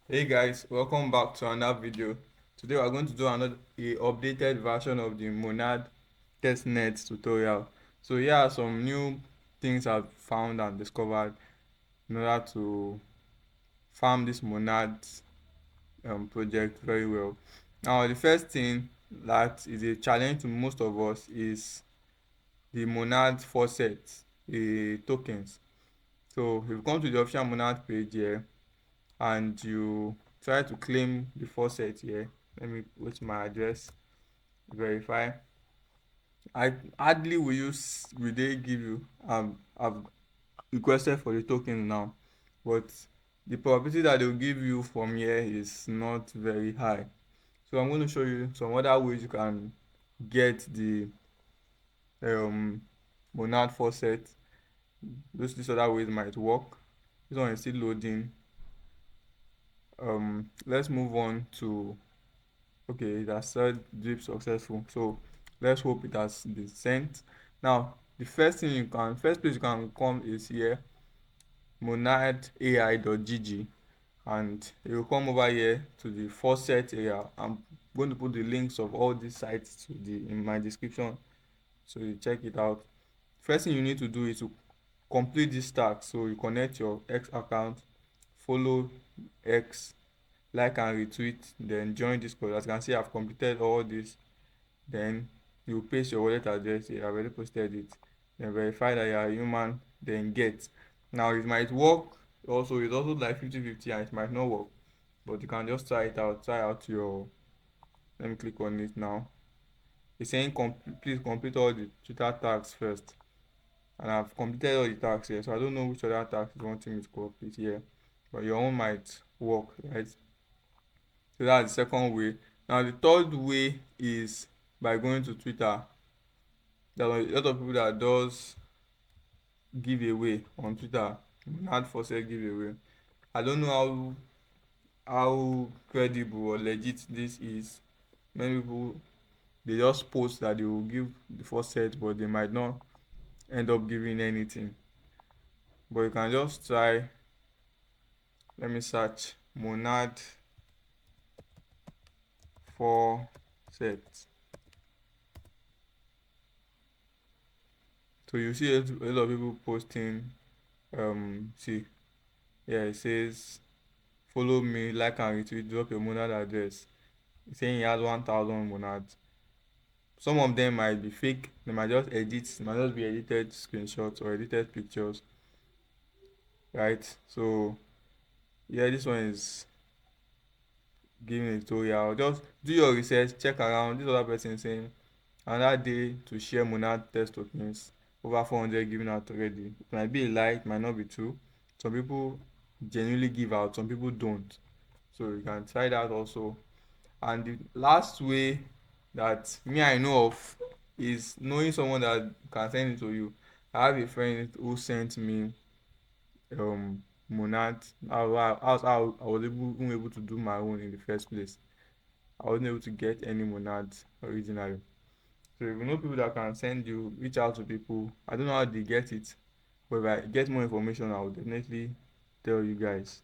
Hey guys, welcome back to another video. Today we are going to do another updated version of the Monad Testnet tutorial. So here are some new things I've found and discovered in order to farm this Monad project very well. Now the first thing that is a challenge to most of us is the Monad Faucet, the tokens. So if you come to the official Monad page here, and you try to claim the faucet here, let me put my address, verify. I hardly will they give you I've requested for the token now, but the probability that they'll give you from here is not very high. So I'm going to show you some other ways you can get the um monad faucet. These other ways might work. This one is still loading. Let's move on to, okay, it has said drip successful, so let's hope it has been sent. Now the first place you can come is here, monadai.gg, and you will come over here to the faucet area. I'm going to put the links of all these sites in my description, so you check it out. First thing you need to do is to complete this task. So you connect your X account, follow X, like and retweet, then join Discord. As you can see, I've completed all this. Then you paste your wallet address here. I've already posted it. Then verify that you are a human, then get. Now it might work also. It's also like 50-50, and it might not work, but you can just try it out. Try out your, let me click on it now. It's saying please complete all the Twitter tags first, and I've completed all the tags here, so I don't know which other tags you want me to complete here, but your own might work, right? So that's the second way. Now the third way is by going to Twitter. There are a lot of people that does giveaway on Twitter, ad for sale giveaway. I don't know how credible or legit this is. Many people, they just post that they will give the first set, but they might not end up giving anything. But you can just try. Let me search Monad for sets. So you see a lot of people posting. See, yeah, it says follow me, like and retweet, drop your monad address. It's saying he has 1,000 monads. Some of them might be fake. They might just be edited screenshots or edited pictures, right? So yeah, this one is giving a tutorial. Just do your research, check around. This other person saying another day to share monad test tokens, over 400 given out already. It might be a lie, it might not be true. Some people genuinely give out, some people don't. So you can try that also. And the last way that me I know of is knowing someone that can send it to you. I have a friend who sent me monad. I was able to do my own in the first place. I wasn't able to get any monad originally. So if you know people that can send you, reach out to people. I don't know how they get it, but if I get more information, I will definitely tell you guys.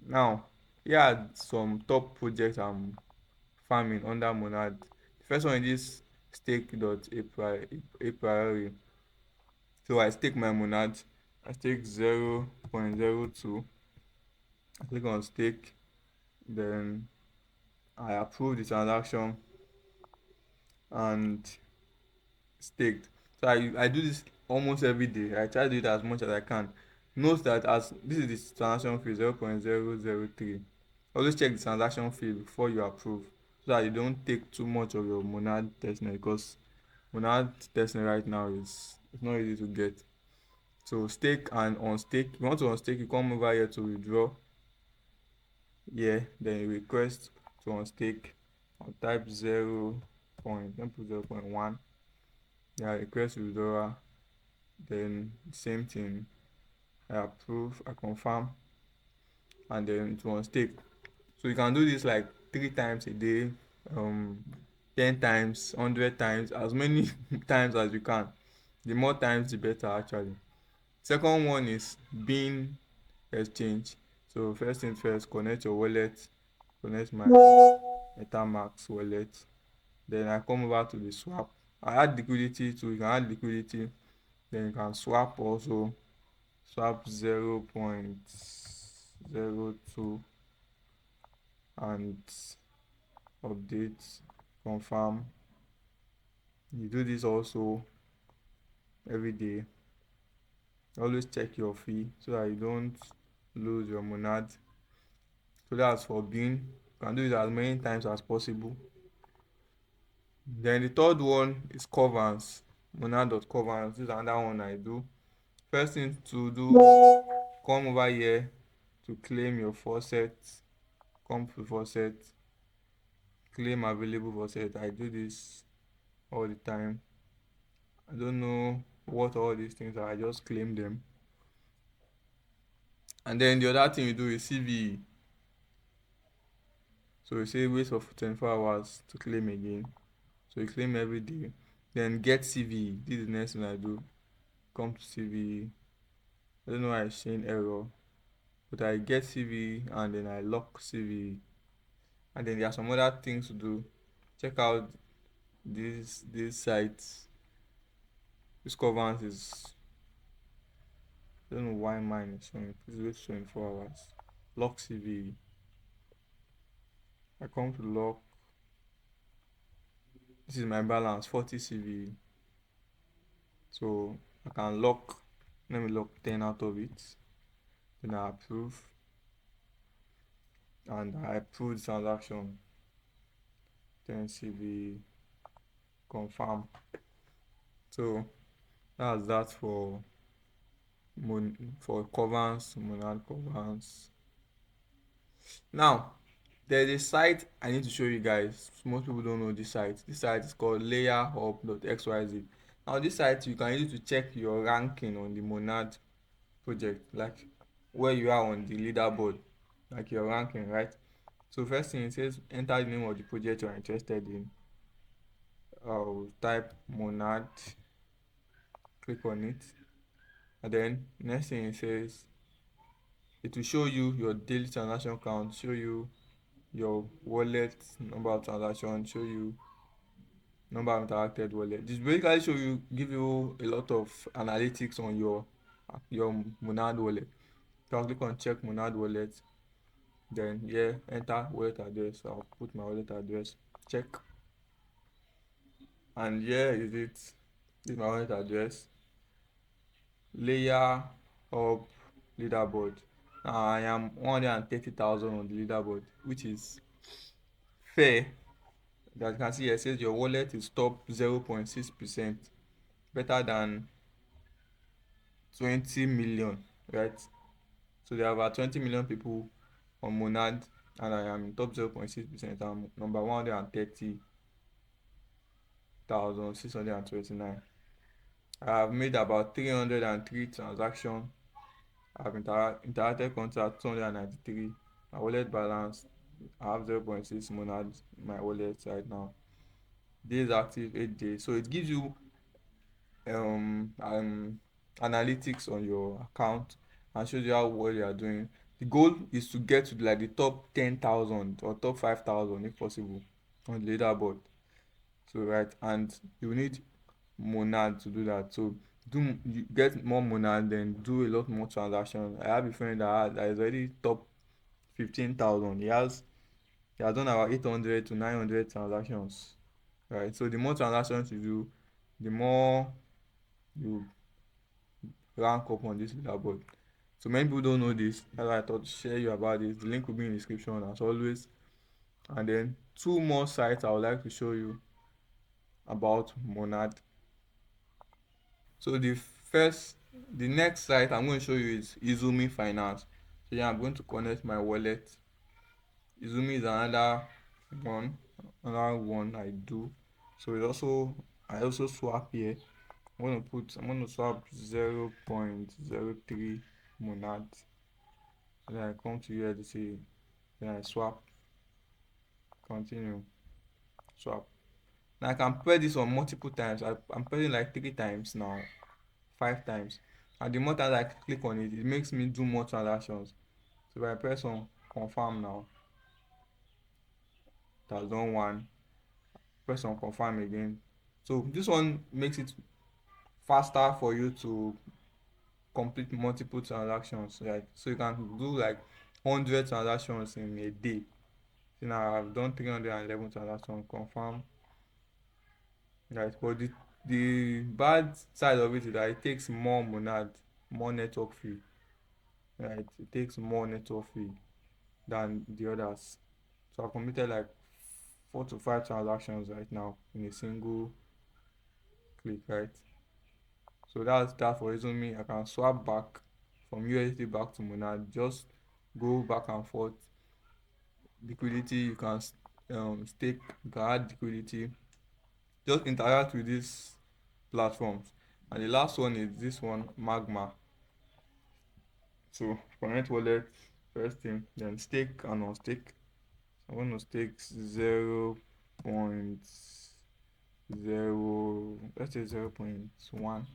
Now, here are some top projects I'm farming under Monad. The first one is stake.apriori. So I stake my Monad. I stake 0.02. I click on stake, then I approve the transaction and staked. So I do this almost every day. I try to do it as much as I can. Note that as this is the transaction fee 0.003. Always check the transaction fee before you approve, so that you don't take too much of your monad testnet, because monad testnet right now is it's not easy to get. So stake and unstake. If you want to unstake, you come over here to withdraw. Yeah, then you request to unstake. I'll type 0.1. Yeah, request withdrawal. Then same thing. I approve, I confirm, and then it will unstake. So you can do this like 3 times a day, 10 times, 100 times, as many times as you can. The more times the better actually. Second one is bean exchange. So first thing first, connect your wallet, connect my MetaMask wallet. Then I come over to the swap. I add liquidity too. You can add liquidity. Then you can swap also. Swap 0.02 and update, confirm. You do this also every day. Always check your fee so that you don't lose your monad. So that's for being. You can do it as many times as possible. Then the third one is Curvance. Monad.curvance. This is another one I do. First thing to do, come over here to claim your faucet. Come to faucet, claim available faucet. I do this all the time. I don't know what all these things are. I just claim them. And then the other thing you do is CVE. So you say wait for 24 hours to claim again. So you claim every day. Then get CVE. This is the next thing I do. Come to CVE. I don't know why it's showing error, but I get CVE and then I lock CVE. And then there are some other things to do. Check out these sites. This Curvance is, I don't know why mine is showing. Please wait 24 hours. Lock CVE. I come to lock. This is my balance, 40 CVE. So I can lock. Let me lock 10 out of it. Then I approve. And I approve the transaction. 10 CVE. Confirm. So that's that for Curvance, Monad Curvance. Now there's a site I need to show you guys. Most people don't know this site. This site is called layerhub.xyz. Now this site you can use to check your ranking on the Monad project, like where you are on the leaderboard, like your ranking, right? So first thing it says enter the name of the project you are interested in. I'll type Monad, click on it, and then next thing it says it will show you your daily transaction count, show you your wallet number of transactions, show you number of interacted wallet. This basically show you, give you a lot of analytics on your Monad wallet. So I'll click on check Monad wallet. Then here enter wallet address. I'll put my wallet address, check, and here is it. This is my wallet address. Layer up leaderboard. Now I am 130,000 on the leaderboard, which is fair. As you can see here, it says your wallet is top 0.6%, better than 20 million, right? So there are about 20 million people on Monad, and I am top 0.6%. I'm number 130,629. I have made about 303 transactions. I've interacted contract 293. My wallet balance, I have 0.6 Monad in my wallet right now. Days active 8 days. So it gives you analytics on your account and shows you how well you are doing. The goal is to get to like the top 10,000 or top 5,000 if possible on the leaderboard. So right, and you need Monad to do that. So you get more Monad, then do a lot more transactions. I have a friend that is already top 15,000. He has done about 800 to 900 transactions. Right. So the more transactions you do, the more you rank up on this leaderboard. So many people don't know this. That's why I thought to share you about this. The link will be in the description as always. And then two more sites I would like to show you about Monad. So the next site I'm going to show you is Izumi Finance. So yeah, I'm going to connect my wallet. Izumi is another one I do. So I also swap here. I'm going to swap 0.03 Monad. Then I come to here to see, then I swap, continue, swap. Now I can pair this on multiple times. I'm pairing like 3 times now, 5 times. And the more times I click on it, it makes me do more transactions. So if I press on confirm now, it has done one. Press on confirm again. So this one makes it faster for you to complete multiple transactions, right? So you can do like 100 transactions in a day. So now I've done 311 transactions, confirm, right? But the bad side of it is that it takes more monad, more network fee, right? It takes more network fee than the others. So I've completed like 4 to 5 transactions right now in a single click, right? So that's that for Izumi. I can swap back from USD back to monad, just go back and forth. Liquidity, you can stake, you can add liquidity, just interact with these platforms. And the last one is this one, Magma. So connect wallet first thing, then stake and unstake. I'm going to stake 0.0, let's say 0.1,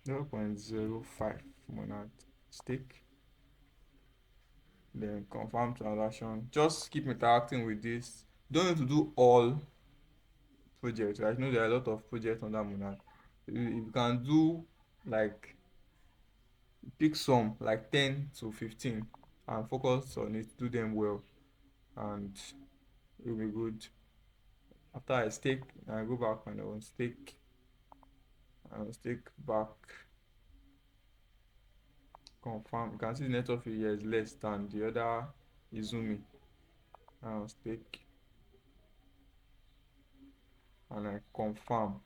0.05 monad stake. Then confirm transaction. Just keep interacting with this. Don't need to do all projects. I know there are a lot of projects on that monad. If you can do like pick some like 10 to 15 and focus on it, do them well, and it will be good. After I stake, I go back and I will stake back, confirm. You can see the network fee here is less than the other Izumi. I'll stake and I confirm.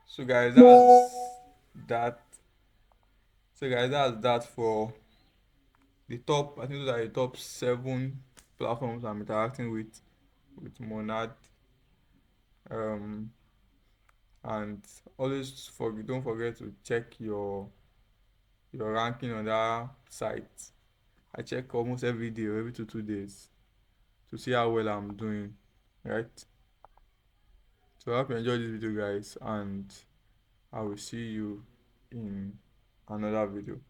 So guys, that. That's that for the top. I think those are the top 7 platforms I'm interacting with Monad. And always don't forget to check your ranking on that site. I check almost every day or every 2 days to see how well I'm doing, right? So I hope you enjoyed this video, guys, and I will see you in another video.